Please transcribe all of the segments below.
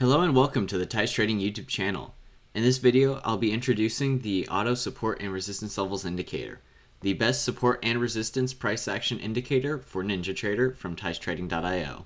Hello and welcome to the Tyche Trading YouTube channel. In this video, I'll be introducing the Auto Support and Resistance Levels Indicator, the best support and resistance price action indicator for NinjaTrader from TycheTrading.io.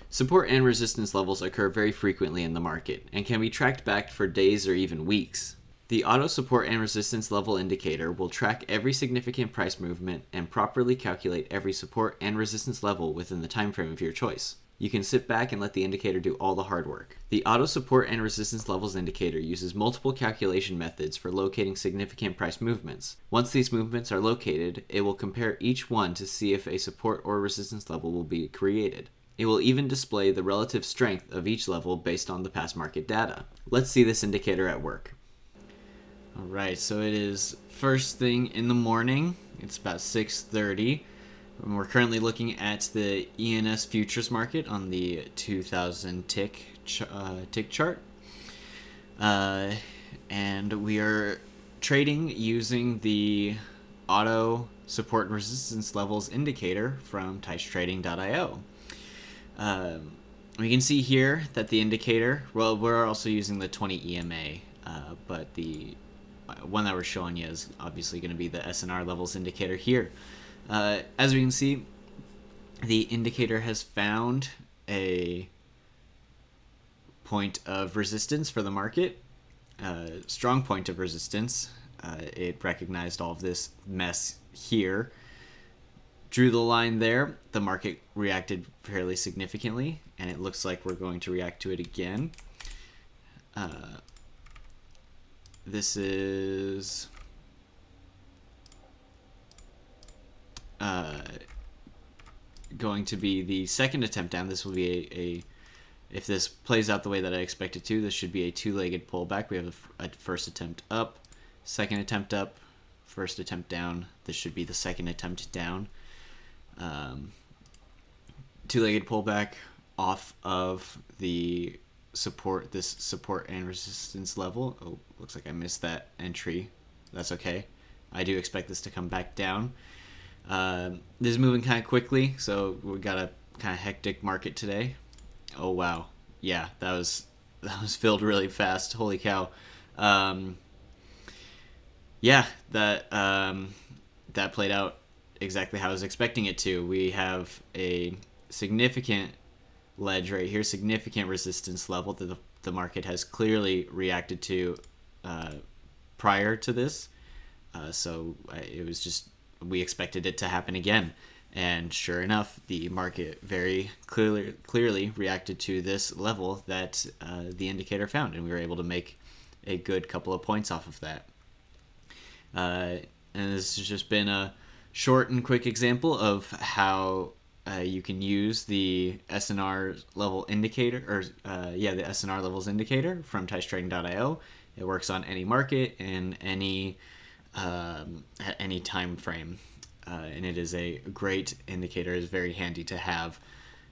Support and resistance levels occur very frequently in the market and can be tracked back for days or even weeks. The Auto Support and Resistance Level Indicator will track every significant price movement and properly calculate every support and resistance level within the time frame of your choice. You can sit back and let the indicator do all the hard work. The Auto Support and Resistance Levels Indicator uses multiple calculation methods for locating significant price movements. Once these movements are located, it will compare each one to see if a support or resistance level will be created. It will even display the relative strength of each level based on the past market data. Let's see this indicator at work. Alright, so it is first thing in the morning. It's about 6:30. We're currently looking at the ENS futures market on the 2000 tick chart. And we are trading using the Auto Support and Resistance Levels Indicator from TycheTrading.io. We can see here that the indicator, well, we're also using the 20 EMA, but the one that we're showing you is obviously going to be the SNR levels indicator here. As we can see, the indicator has found a point of resistance for the market, strong point of resistance. It recognized all of this mess here, drew the line there. The market reacted fairly significantly, and it looks like we're going to react to it again. This is going to be the second attempt down. This will be if this plays out the way that I expect it to, this should be a two-legged pullback. We have a first attempt up, second attempt up, first attempt down. This should be the second attempt down. Two-legged pullback off of the support, this support and resistance level. Oh, looks like I missed that entry. That's okay. I do expect this to come back down. This is moving kind of quickly, so we got a kind of hectic market today. Oh wow, yeah, that was filled really fast. Holy cow. Yeah, that played out exactly how I was expecting it to. We have a significant ledge right here, significant resistance level that the market has clearly reacted to prior to this. So it was just, we expected it to happen again. And sure enough, the market very clearly reacted to this level that the indicator found, and we were able to make a good couple of points off of that. And this has just been a short and quick example of how you can use the SNR level indicator, or the SNR levels indicator from TycheTrading.io. It works on any market and any at any time frame, and it is a great indicator. It's very handy to have,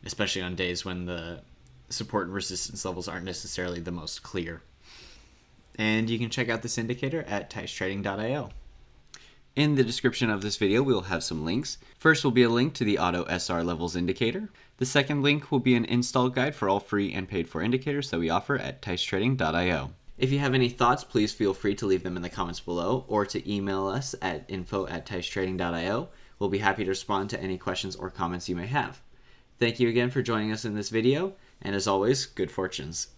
especially on days when the support and resistance levels aren't necessarily the most clear. And you can check out this indicator at TycheTrading.io. In the description of this video, we'll have some links. First will be a link to the AutoSRLevels indicator. The second link will be an install guide for all free and paid for indicators that we offer at TycheTrading.io. If you have any thoughts, please feel free to leave them in the comments below or to email us at info@TycheTrading.io. We'll be happy to respond to any questions or comments you may have. Thank you again for joining us in this video, and as always, good fortunes.